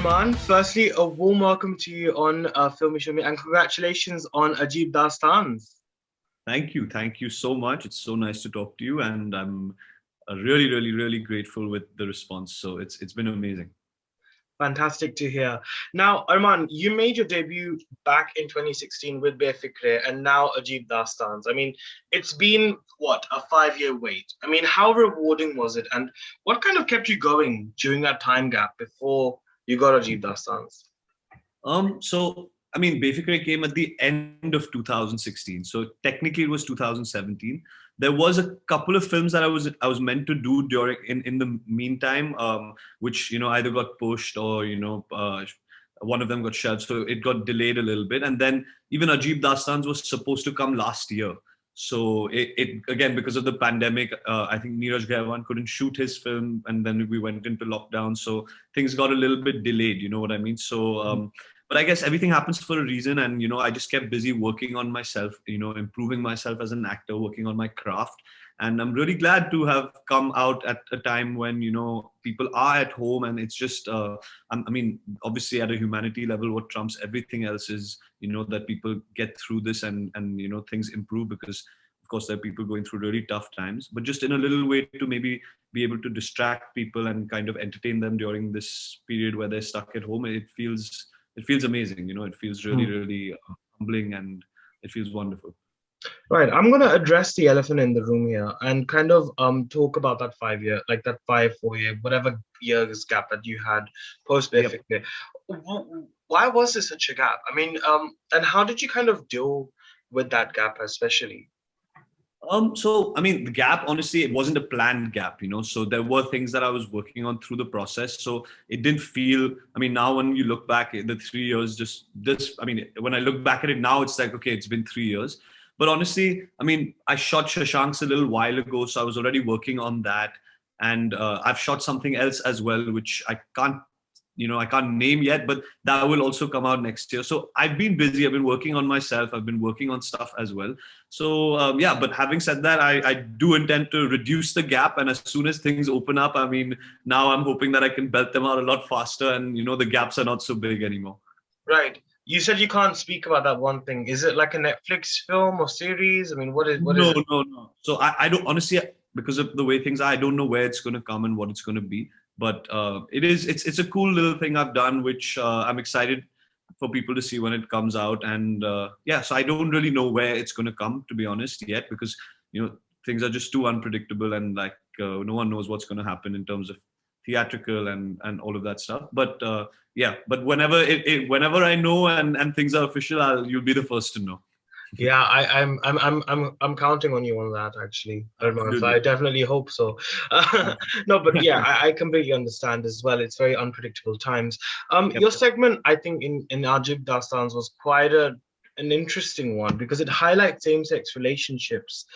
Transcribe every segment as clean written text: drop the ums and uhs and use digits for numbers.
Armaan, firstly, a warm welcome to you on Filme Shilmy and congratulations on Ajeeb Daastaans. Thank you so much. It's so nice to talk to you, and I'm really grateful with the response. So it's been amazing. Fantastic to hear. Now, Armaan, you made your debut back in 2016 with Befikre and now Ajeeb Daastaans. I mean, it's been, what, a 5-year wait? I mean, how rewarding was it? And what kind of kept you going during that time gap before you got Ajeeb Daastaans? So I mean, Befikre came at the end of 2016. So technically, it was 2017. There was a couple of films that I was meant to do during in the meantime, which either got pushed or one of them got shelved. So it got delayed a little bit, and then even Ajeeb Dastans was supposed to come last year. So it again, because of the pandemic, I think Neeraj Gaiwan couldn't shoot his film, and then we went into lockdown. So things got a little bit delayed. You know what I mean? So. But I guess everything happens for a reason, and I just kept busy working on myself, improving myself as an actor, working on my craft. And I'm really glad to have come out at a time when people are at home, and it's just I mean, obviously at a humanity level, what trumps everything else is that people get through this, and things improve, because of course there are people going through really tough times, but just in a little way to maybe be able to distract people and kind of entertain them during this period where they're stuck at home. It feels amazing. It feels really humbling, and it feels wonderful. Right, I'm gonna address the elephant in the room here and kind of talk about that 5 year, like that 4 year, whatever years gap that you had post Yep. Befikre. Why was there such a gap? I mean, and how did you kind of deal with that gap, especially? So I mean, the gap, honestly, it wasn't a planned gap. So there were things that I was working on through the process. So it didn't feel. I mean, now when you look back, the 3 years, just this. I mean, when I look back at it now, it's like, okay, it's been 3 years. But honestly, I mean, I shot Shashank's a little while ago, so I was already working on that, and I've shot something else as well, which I can't name yet, but that will also come out next year. So I've been busy. I've been working on myself. I've been working on stuff as well. So yeah, but having said that, I do intend to reduce the gap. And as soon as things open up, I mean, now I'm hoping that I can belt them out a lot faster, and the gaps are not so big anymore. Right. You said you can't speak about that one thing. Is it like a Netflix film or series? I mean, what is No, it? no, no. So I don't, honestly, because of the way things are, I don't know where it's going to come and what it's going to be. But it's a cool little thing I've done, which I'm excited for people to see when it comes out. And yeah, so I don't really know where it's going to come, to be honest, yet, because things are just too unpredictable, and like no one knows what's going to happen in terms of theatrical and all of that stuff. But yeah, but whenever I know and things are official, you'll be the first to know. Yeah, I'm counting on you on that actually, Arman. So Absolutely. I definitely hope so. No, but yeah, I completely understand as well. It's very unpredictable times. Yep. Your segment, I think, in Ajib Dastans was quite an interesting one because it highlights same-sex relationships.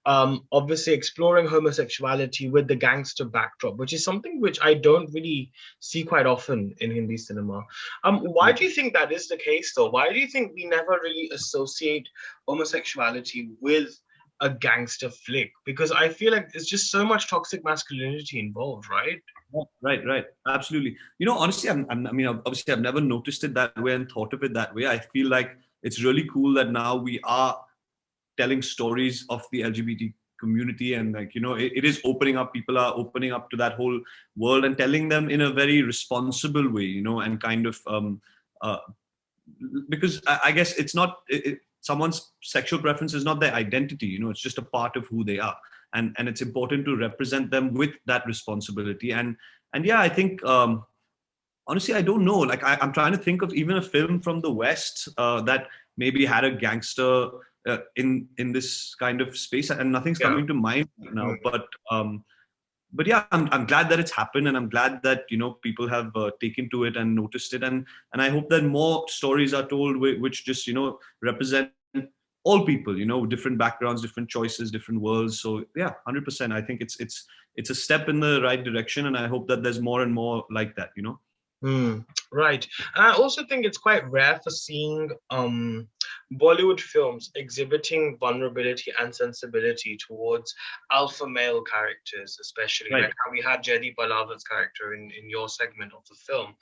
Obviously exploring homosexuality with the gangster backdrop, which is something which I don't really see quite often in Hindi cinema. Why do you think that is the case, though? Why do you think we never really associate homosexuality with a gangster flick? Because I feel like there's just so much toxic masculinity involved, right? Yeah, right. Absolutely. Honestly, I mean, obviously, I've never noticed it that way and thought of it that way. I feel like it's really cool that now we are telling stories of the LGBT community, and like it is opening up. People are opening up to that whole world and telling them in a very responsible way, and kind of uh, because I guess it's not someone's sexual preference is not their identity. It's just a part of who they are, and it's important to represent them with that responsibility. And yeah, I think honestly, I don't know. Like I'm trying to think of even a film from the West that maybe had a gangster in this kind of space, and nothing's Yeah. coming to mind right now. But yeah, I'm glad that it's happened, and I'm glad that people have taken to it and noticed it, and I hope that more stories are told which just represent all people, different backgrounds, different choices, different worlds. So yeah, 100%. I think it's a step in the right direction, and I hope that there's more and more like that. Right. And I also think it's quite rare for seeing Bollywood films exhibiting vulnerability and sensibility towards alpha male characters, especially Right. like how we had Jaideep Ahlavat's character in your segment of the film.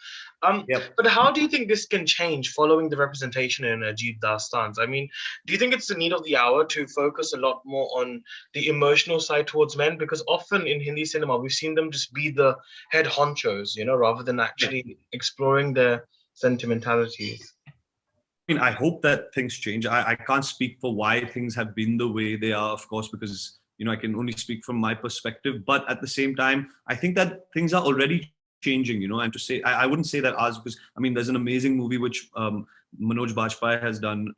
Um, Yep. but how do you think this can change following the representation in Ajeeb Daastaans? I mean, do you think it's the need of the hour to focus a lot more on the emotional side towards men? Because often in Hindi cinema, we've seen them just be the head honchos, rather than Yeah. actually exploring their sentimentalities. I mean, I hope that things change. I can't speak for why things have been the way they are, of course, because I can only speak from my perspective. But at the same time, I think that things are already changing. And to say, I wouldn't say that ours, because I mean, there's an amazing movie which Manoj Bajpayee has done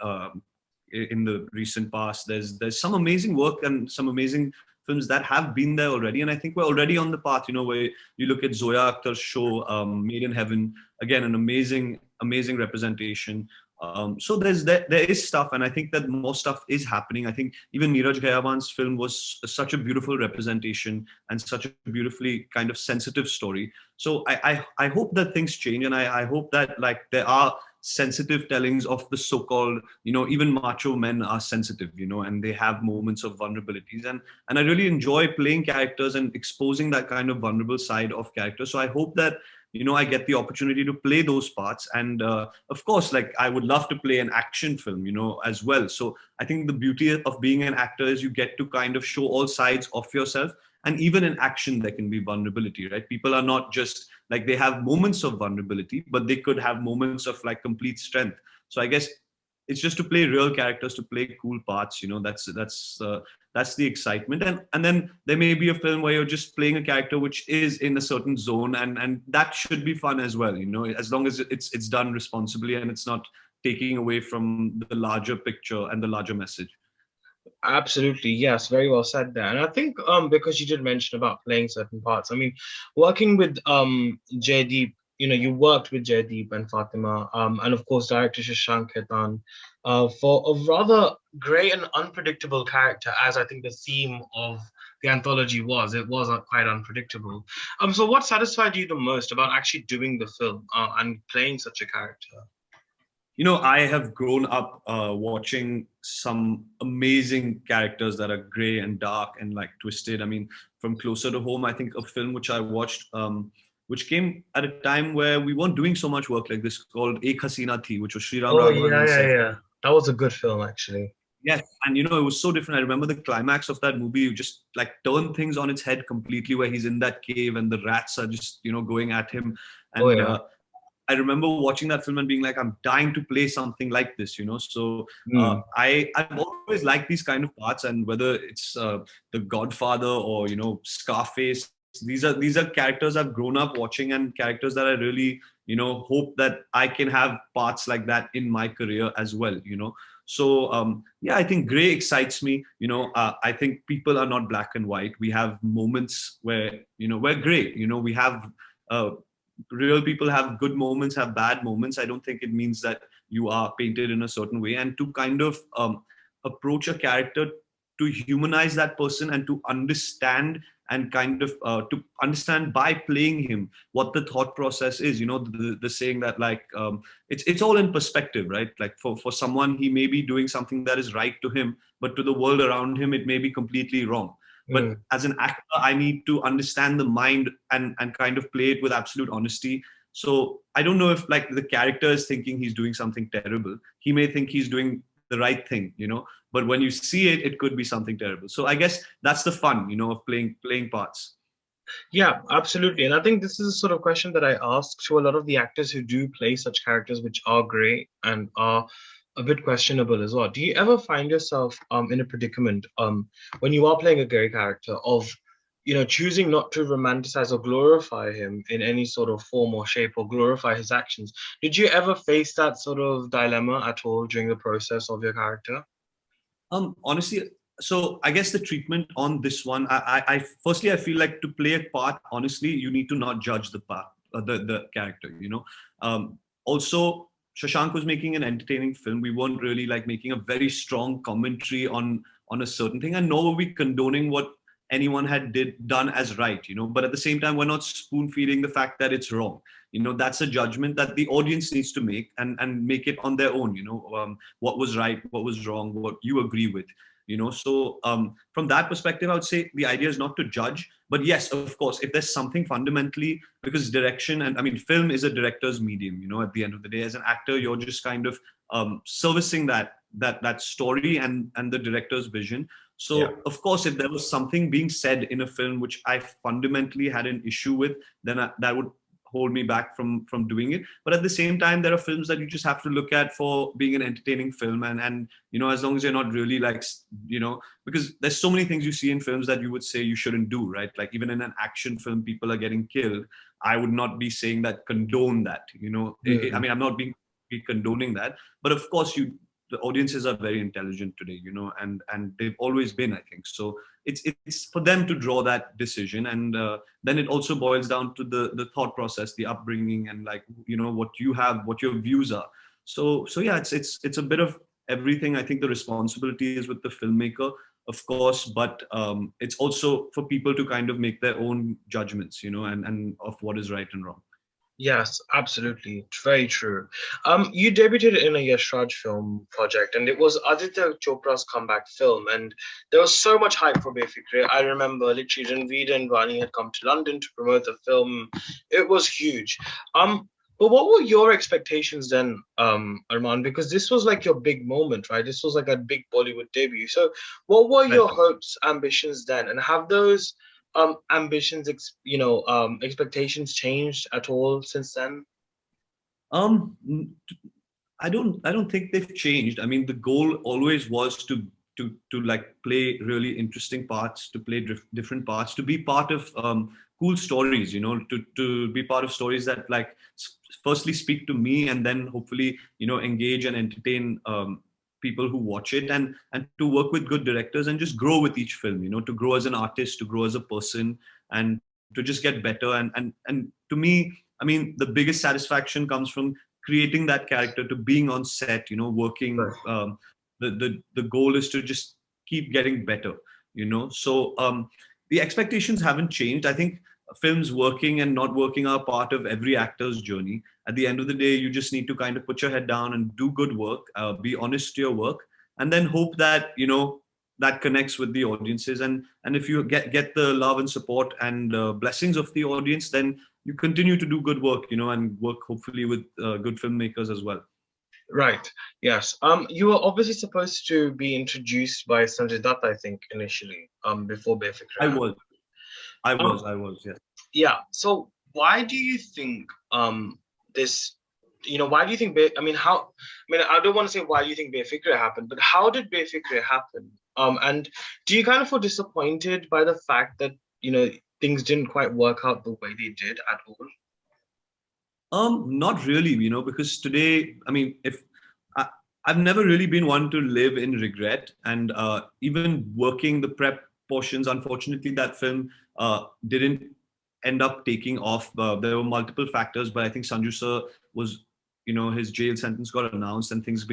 in the recent past. There's some amazing work and some amazing films that have been there already, and I think we're already on the path. Where you look at Zoya Akhtar's show, Made in Heaven, again an amazing representation. So there is stuff, and I think that more stuff is happening. I think even Neeraj Ghayawan's film was such a beautiful representation and such a beautifully kind of sensitive story. So I hope that things change, and I hope that like there are sensitive tellings of the so-called, even macho men are sensitive, and they have moments of vulnerabilities, and I really enjoy playing characters and exposing that kind of vulnerable side of characters. So I hope that I get the opportunity to play those parts. And of course, like I would love to play an action film, as well. So I think the beauty of being an actor is you get to kind of show all sides of yourself. And even in action, there can be vulnerability, right? People are not just like, they have moments of vulnerability, but they could have moments of like complete strength. So I guess it's just to play real characters, to play cool parts. That's the excitement. And then there may be a film where you're just playing a character which is in a certain zone, and that should be fun as well, as long as it's done responsibly and it's not taking away from the larger picture and the larger message. Absolutely, yes, very well said there. And I think because you did mention about playing certain parts, I mean, working with Jaideep, you worked with Jaideep and Fatima, and of course director Shashank Khaitan, for a rather great and unpredictable character, as I think the theme of the anthology was. It was quite unpredictable. So what satisfied you the most about actually doing the film and playing such a character? I have grown up watching some amazing characters that are gray and dark and like twisted. I mean, from closer to home, I think a film which I watched, which came at a time where we weren't doing so much work like this, called Ek Hasina Thi, which was Sriram Oh Raghavan yeah, and yeah, Saif. yeah. That was a good film, actually. Yes, and it was so different. I remember the climax of that movie. You just like turn things on its head completely, where he's in that cave and the rats are just going at him, Oh and yeah. I remember watching that film and being like, I'm dying to play something like this. So Hmm. I've always liked these kind of parts, and whether it's The Godfather or Scarface, these are characters I've grown up watching, and characters that I really hope that I can have parts like that in my career as well. So yeah, I think gray excites me. I think people are not black and white. We have moments where we're gray. We have. Uh, Real people have good moments, have bad moments. I don't think it means that you are painted in a certain way. And to kind of approach a character, to humanize that person and to understand, and kind of to understand by playing him what the thought process is. The saying that like it's all in perspective, right? Like for someone, he may be doing something that is right to him, but to the world around him it may be completely wrong. But Hmm. as an actor, I need to understand the mind and kind of play it with absolute honesty. So I don't know if like the character is thinking he's doing something terrible. He may think he's doing the right thing. But when you see it, it could be something terrible. So I guess that's the fun of playing parts. Yeah, absolutely. And I think this is a sort of question that I ask to a lot of the actors who do play such characters which are grey and are a bit questionable as well. Do you ever find yourself in a predicament when you are playing a grey character of choosing not to romanticize or glorify him in any sort of form or shape or glorify his actions? Did you ever face that sort of dilemma at all during the process of your character? Honestly, so I guess the treatment on this one, I firstly I feel like to play a part, honestly, you need to not judge the part, the character. Also, Shashank was making an entertaining film. We weren't really like making a very strong commentary on a certain thing, and nor were we condoning what anyone had done as right, but at the same time, we're not spoon feeding the fact that it's wrong. That's a judgment that the audience needs to make, and make it on their own. What was right, what was wrong, what you agree with. So from that perspective, I would say the idea is not to judge, but yes, of course, if there's something fundamentally, because direction, and I mean, film is a director's medium. At the end of the day, as an actor, you're just kind of servicing that story and the director's vision. Yeah. So of course, if there was something being said in a film which I fundamentally had an issue with, then that would hold me back from doing it. But at the same time, there are films that you just have to look at for being an entertaining film, and as long as you're not really like, because there's so many things you see in films that you would say you shouldn't do, right? Like even in an action film, people are getting killed. I would not be saying that condone that. I mean, I'm not be condoning that, but of course the audiences are very intelligent today, and they've always been, I think. So it's for them to draw that decision, and then it also boils down to the thought process, the upbringing, and like what you have, what your views are. So yeah, it's a bit of everything. I think the responsibility is with the filmmaker, of course, but it's also for people to kind of make their own judgments, and of what is right and wrong. Yes, absolutely. Very true. You debuted in a Yash Raj film project, and it was Aditya Chopra's comeback film, and there was so much hype for Befikre. I remember literally Ranveer and Vani had come to London to promote the film. It was huge. But what were your expectations then, Armaan? Because this was like your big moment, right? This was like a big Bollywood debut. So what were your hopes, ambitions then, and have those ambitions, expectations changed at all since then? Um, I don't think they've changed. I mean, the goal always was to like play really interesting parts, to play different parts, to be part of cool stories. To be part of stories that like firstly speak to me, and then hopefully engage and entertain people who watch it, and to work with good directors and just grow with each film. To grow as an artist, to grow as a person, and to just get better. And to me, I mean, the biggest satisfaction comes from creating that character, to being on set, working. Right. The goal is to just keep getting better. So the expectations haven't changed. I think films working and not working are part of every actor's journey. At the end of the day, you just need to kind of put your head down and do good work, be honest to your work, and then hope that that connects with the audiences. And if you get the love and support and blessings of the audience, then you continue to do good work, and work hopefully with good filmmakers as well. Right. Yes. You were obviously supposed to be introduced by Sanjay Dutt, I think, initially, before I Befikre. was, I was, yes. Yeah. So why do you think this? Why do you think? I mean, how? I mean, I don't want to say why do you think Befikre happened, but how did Befikre happen? And do you kind of feel disappointed by the fact that things didn't quite work out the way they did at all? Not really, because today, I mean, if I, I've never really been one to live in regret, and even working the prep portions, unfortunately, that film didn't end up taking off. There were multiple factors, but I think Sanju sir was, his jail sentence got announced, and things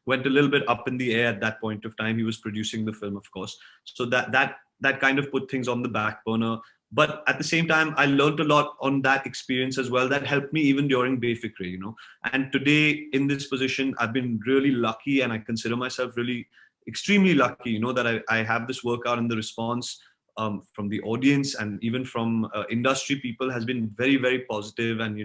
went a little bit up in the air at that point of time. He was producing the film, of course, so that kind of put things on the back burner. But at the same time, I learned a lot on that experience as well. That helped me even during Befikre, And today in this position, I've been really lucky, and I consider myself really extremely lucky, that I have this workout, and the response from the audience and even from industry people has been very, very positive. And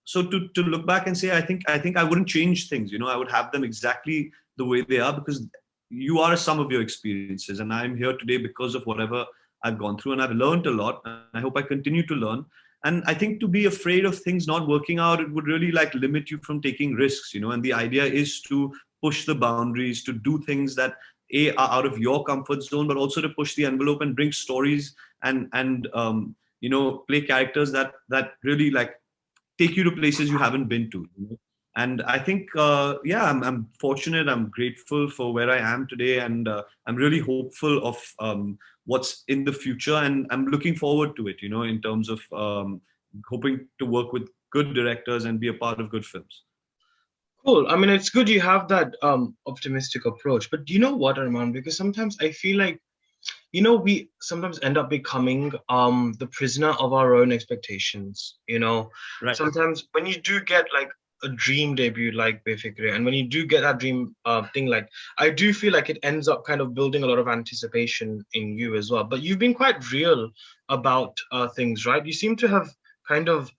so to look back and say, I think I wouldn't change things. I would have them exactly the way they are, because you are a sum of your experiences, and I'm here today because of whatever I've gone through, and I've learned a lot, and I hope I continue to learn. And I think to be afraid of things not working out, it would really like limit you from taking risks, and the idea is to push the boundaries, to do things that are out of your comfort zone, but also to push the envelope and bring stories, and play characters that really like take you to places you haven't been to. And I think, yeah, I'm fortunate. I'm grateful for where I am today, and I'm really hopeful of what's in the future, and I'm looking forward to it. In terms of hoping to work with good directors and be a part of good films. Cool. I mean, it's good you have that optimistic approach. But do you know what, Arman? Because sometimes I feel like we sometimes end up becoming the prisoner of our own expectations. Right. Sometimes when you do get like a dream debut like Befikre, and when you do get that dream thing, like I do feel like it ends up kind of building a lot of anticipation in you as well. But you've been quite real about things, right? You seem to have kind of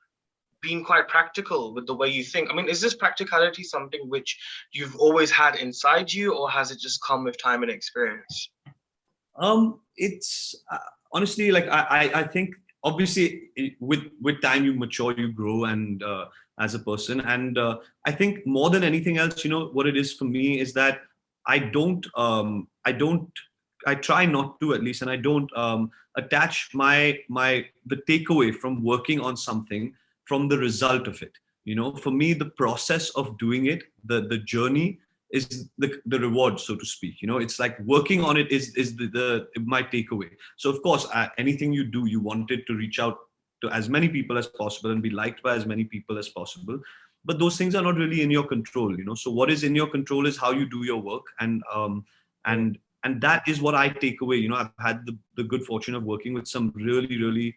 been quite practical with the way you think. I mean, is this practicality something which you've always had inside you, or has it just come with time and experience? It's honestly like I think obviously with time you mature, you grow, and as a person, and I think more than anything else, what it is for me is that I don't I try not to, at least, and I don't attach my the takeaway from working on something from the result of it. For me, the process of doing it, the journey is the reward, so to speak. It's like working on it is the my takeaway. So of course, anything you do, you want it to reach out to as many people as possible and be liked by as many people as possible. But those things are not really in your control. So what is in your control is how you do your work, and that is what I take away. I've had the good fortune of working with some really, really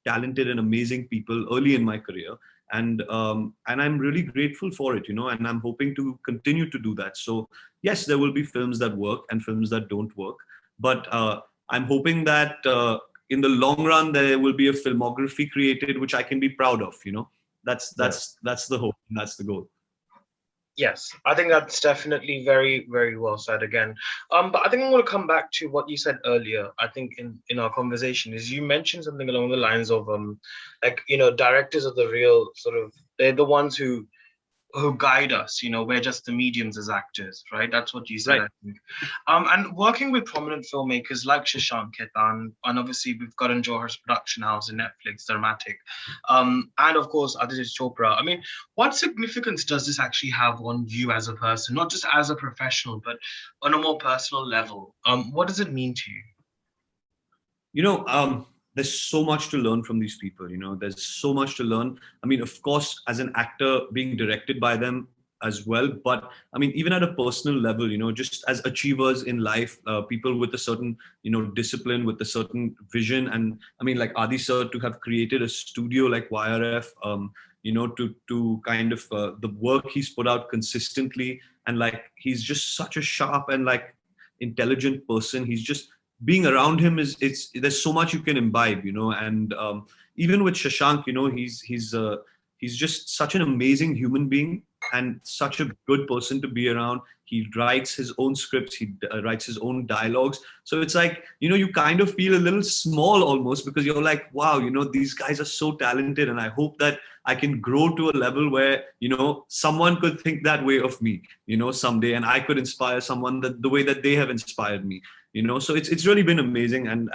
talented and amazing people early in my career, and I'm really grateful for it, and I'm hoping to continue to do that. So yes, there will be films that work and films that don't work, but I'm hoping that in the long run there will be a filmography created which I can be proud of. That's Yeah. that's the hope, and that's the goal. Yes, I think that's definitely very, very well said again. But I think I'm going to come back to what you said earlier. I think in our conversation is you mentioned something along the lines of like directors are the real sort of, they're the ones who guide us. We're just the mediums as actors, right? That's what you said, Right. I think. And working with prominent filmmakers like Shashank Khaitan, and obviously we've got Karan Johar's production house in Netflix, Dramatic, and of course Aditya Chopra. I mean, what significance does this actually have on you as a person, not just as a professional, but on a more personal level? What does it mean to you? There's so much to learn from these people. There's so much to learn. I mean, of course, as an actor, being directed by them as well. But I mean, even at a personal level, just as achievers in life, people with a certain, discipline, with a certain vision. And I mean, like Adi sir, to have created a studio like YRF, to kind of the work he's put out consistently. And like, he's just such a sharp and like intelligent person. He's just, being around him is, it's there's so much you can imbibe, and even with Shashank, he's just such an amazing human being and such a good person to be around. He writes his own scripts, he writes his own dialogues, so it's like, you kind of feel a little small almost, because you're like, wow, these guys are so talented, and I hope that I can grow to a level where someone could think that way of me, someday, and I could inspire someone that the way that they have inspired me. So it's really been amazing, and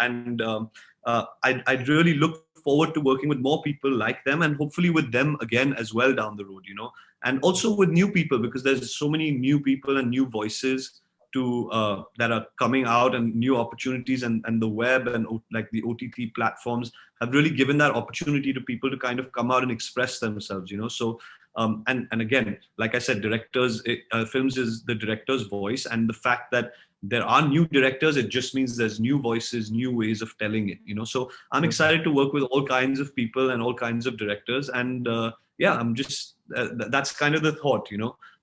I'd really look forward to working with more people like them, and hopefully with them again as well down the road, and also with new people, because there's so many new people and new voices to that are coming out, and new opportunities, and the web and like the OTT platforms have really given that opportunity to people to kind of come out and express themselves, so and again, like I said, films is the director's voice, and the fact that there are new directors, it just means there's new voices, new ways of telling it, so I'm excited to work with all kinds of people and all kinds of directors, and yeah, I'm just that's kind of the thought,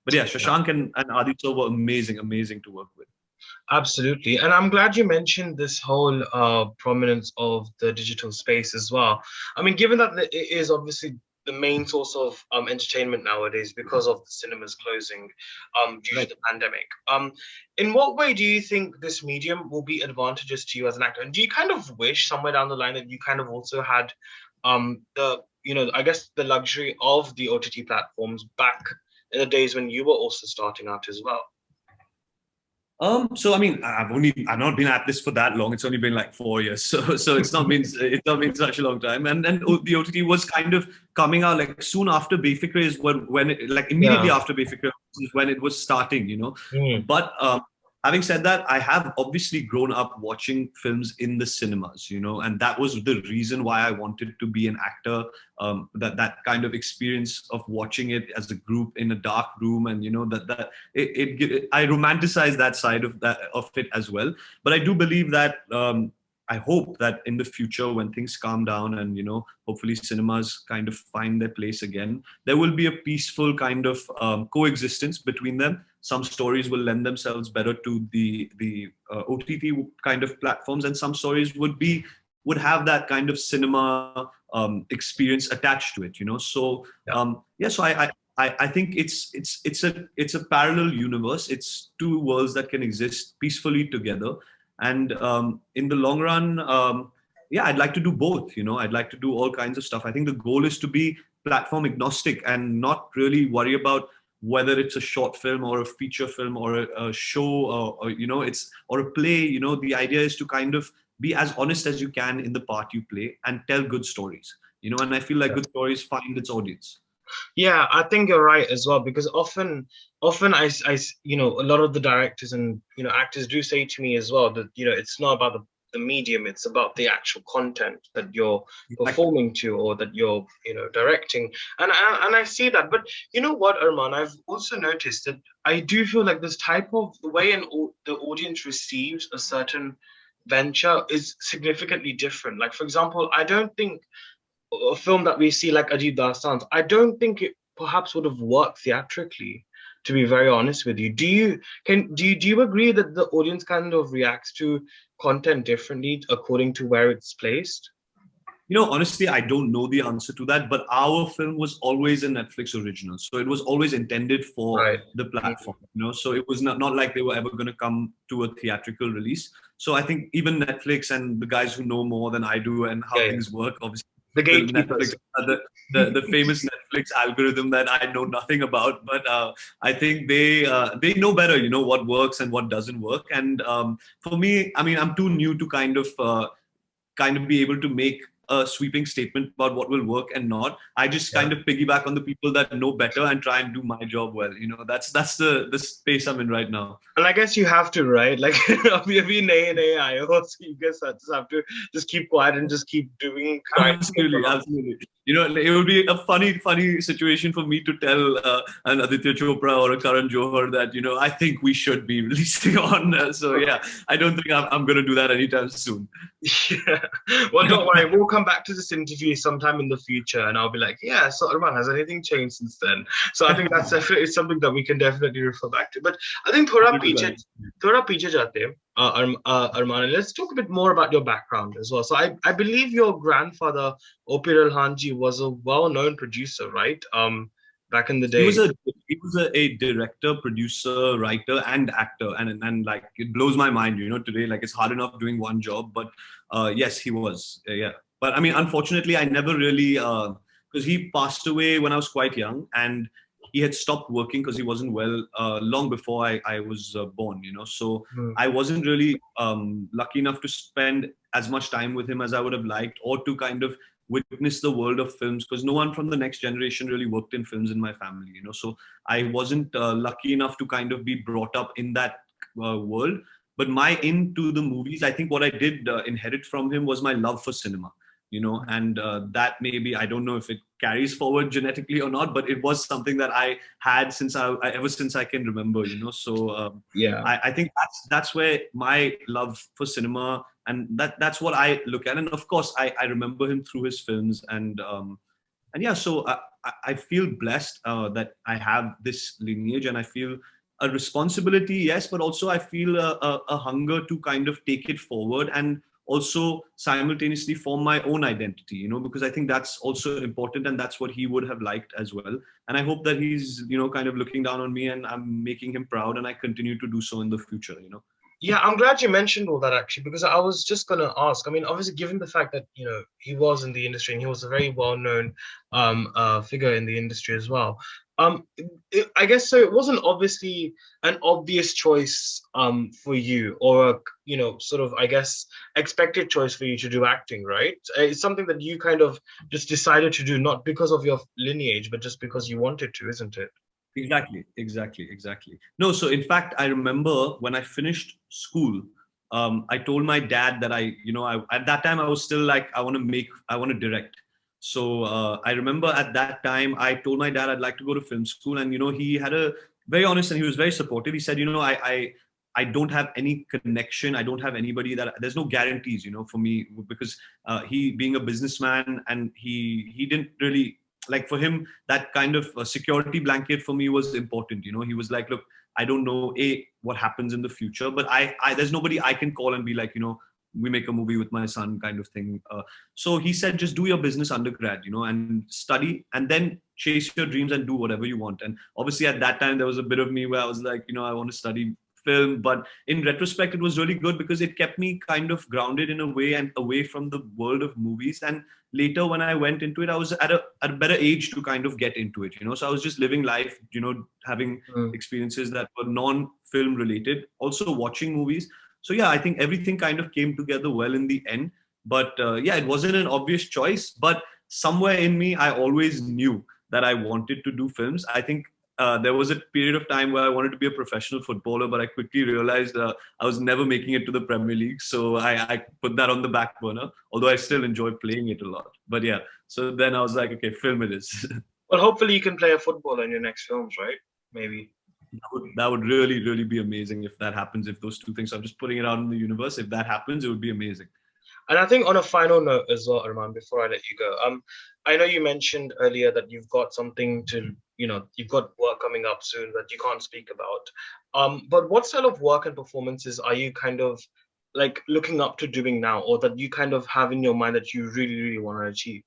but yeah, Shashank and Aditya were amazing to work with. Absolutely. And I'm glad you mentioned this whole prominence of the digital space as well. I mean, given that it is obviously the main source of entertainment nowadays because of the cinemas closing due to Right. the pandemic, in what way do you think this medium will be advantageous to you as an actor? And do you kind of wish somewhere down the line that you kind of also had I guess the luxury of the OTT platforms back in the days when you were also starting out as well? So I mean, I've not been at this for that long. It's only been like 4 years, so it's not been such a long time. And the OTT was kind of coming out like soon after Befikre is when it, like immediately Yeah. after Befikre is when it was starting. Mm. But having said that, I have obviously grown up watching films in the cinemas, and that was the reason why I wanted to be an actor. That kind of experience of watching it as a group in a dark room, and I romanticize that side of it as well. But I do believe that I hope that in the future, when things calm down and, hopefully cinemas kind of find their place again, there will be a peaceful kind of coexistence between them. Some stories will lend themselves better to the OTT kind of platforms, and some stories would have that kind of cinema experience attached to it. So yeah, so I think it's a parallel universe. It's two worlds that can exist peacefully together. And in the long run, yeah, I'd like to do both. I'd like to do all kinds of stuff. I think the goal is to be platform agnostic and not really worry about whether it's a short film or a feature film or a show or or a play. The idea is to kind of be as honest as you can in the part you play and tell good stories. And I feel like good stories find its audience. Yeah, I think you're right as well, because often a lot of the directors and actors do say to me as well that it's not about the medium, it's about the actual content that you're performing to or that you're directing, and I see that. But you know what, Armaan, I've also noticed that I do feel like this type of the way the audience receives a certain venture is significantly different. Like, for example, I don't think a film that we see like Ajeeb Daastaans, I don't think it perhaps would have worked theatrically, to be very honest with you. Do you agree that the audience kind of reacts to content differently according to where it's placed? Honestly, I don't know the answer to that, but our film was always a Netflix original. So it was always intended for Right. the platform, so it was not like they were ever going to come to a theatrical release. So I think even Netflix and the guys who know more than I do and how things work, obviously, The the gatekeepers. Netflix, the famous Netflix algorithm that I know nothing about, but I think they know better, what works and what doesn't work. And for me, I mean, I'm too new to kind of be able to make a sweeping statement about what will work and not. I just kind of piggyback on the people that know better and try and do my job well. That's the space I'm in right now. And I guess you have to, right? Like, we in AI, so you guess I just have to just keep quiet and just keep doing. Absolutely, absolutely. It would be a funny situation for me to tell an Aditya Chopra or a Karan Johar that I think we should be releasing on. So yeah, I don't think I'm going to do that anytime soon. Yeah. Well, don't worry. We'll come back to this interview sometime in the future, and I'll be like, "Yeah, so Armaan, has anything changed since then?" So I think that's definitely something that we can definitely refer back to. But I think थोड़ा पीछे जाते हैं, Armaan, and let's talk a bit more about your background as well. So I believe your grandfather O.P. Ralhan ji was a well-known producer, right? Back in the day. He was a director, producer, writer, and actor, and like it blows my mind, today. Like it's hard enough doing one job, but yes, he was. Yeah, but I mean, unfortunately, I never really because he passed away when I was quite young, and he had stopped working because he wasn't well long before I was born. So I wasn't really lucky enough to spend as much time with him as I would have liked, or to kind of witness the world of films, because no one from the next generation really worked in films in my family. So I wasn't lucky enough to kind of be brought up in that world. But my into the movies, I think what I did inherit from him was my love for cinema. And that maybe, I don't know if it carries forward genetically or not, but it was something that I had ever since I can remember. So I think that's where my love for cinema, and that's what I look at. And of course, I remember him through his films, and yeah. So I feel blessed that I have this lineage, and I feel a responsibility, yes, but also I feel a hunger to kind of take it forward and also simultaneously form my own identity, because I think that's also important, and that's what he would have liked as well. And I hope that he's, kind of looking down on me, and I'm making him proud, and I continue to do so in the future. Yeah, I'm glad you mentioned all that, actually, because I was just going to ask. I mean, obviously, given the fact that he was in the industry and he was a very well-known figure in the industry as well. I guess so. It wasn't obviously an obvious choice for you, or a sort of, I guess, expected choice for you to do acting, right? It's something that you kind of just decided to do, not because of your lineage, but just because you wanted to, isn't it? Exactly. No, so in fact, I remember when I finished school, I told my dad that at that time I was still like, I want to direct. So I remember at that time I told my dad I'd like to go to film school, and he had a very honest, and he was very supportive. He said, I don't have any connection. I don't have anybody that there's no guarantees, for me, because he being a businessman, and he didn't really like, for him, that kind of security blanket for me was important. He was like, look, I don't know what happens in the future, but I there's nobody I can call and be like, we make a movie with my son kind of thing. So he said, just do your business undergrad, and study, and then chase your dreams and do whatever you want. And obviously at that time, there was a bit of me where I was like, I want to study film. But in retrospect, it was really good because it kept me kind of grounded in a way and away from the world of movies. And later when I went into it, I was at a better age to kind of get into it, so I was just living life, having experiences that were non-film related, also watching movies. So yeah, I think everything kind of came together well in the end. But yeah, it wasn't an obvious choice, but somewhere in me, I always knew that I wanted to do films. I think there was a period of time where I wanted to be a professional footballer, but I quickly realized I was never making it to the Premier League. So I put that on the back burner, although I still enjoy playing it a lot. But yeah, so then I was like, okay, film it is. Well, hopefully you can play a footballer in your next films, right? Maybe. That would really, really be amazing if that happens, if those two things, I'm just putting it out in the universe. If that happens, it would be amazing. And I think on a final note as well, Armaan, before I let you go, I know you mentioned earlier that you've got something to, you've got work coming up soon that you can't speak about. But what style of work and performances are you kind of like looking up to doing now, or that you kind of have in your mind that you really, really want to achieve?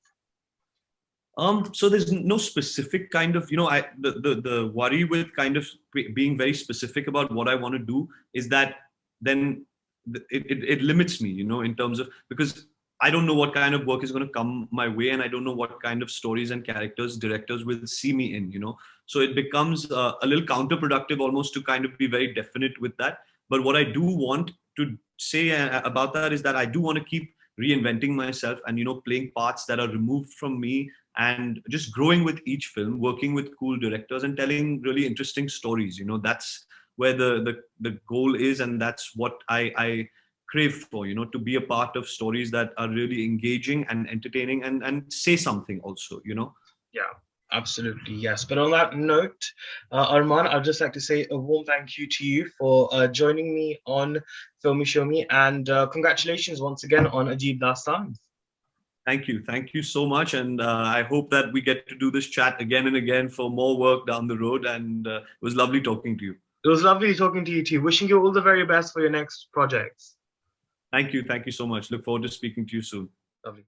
So there's no specific kind of, the worry with kind of being very specific about what I want to do is that then it limits me, in terms of, because I don't know what kind of work is going to come my way, and I don't know what kind of stories and characters directors will see me in, so it becomes a little counterproductive almost to kind of be very definite with that. But what I do want to say about that is that I do want to keep reinventing myself and, playing parts that are removed from me, and just growing with each film, working with cool directors and telling really interesting stories. That's where the goal is, and that's what I crave for, to be a part of stories that are really engaging and entertaining, and say something also. Yeah, absolutely. Yes. But on that note, Armaan, I'd just like to say a warm thank you to you for joining me on Filme Shilmy, and congratulations once again on Ajeeb Daastaans. Thank you. Thank you so much. And I hope that we get to do this chat again and again for more work down the road. And it was lovely talking to you. It was lovely talking to you too. Wishing you all the very best for your next projects. Thank you. Thank you so much. Look forward to speaking to you soon. Lovely.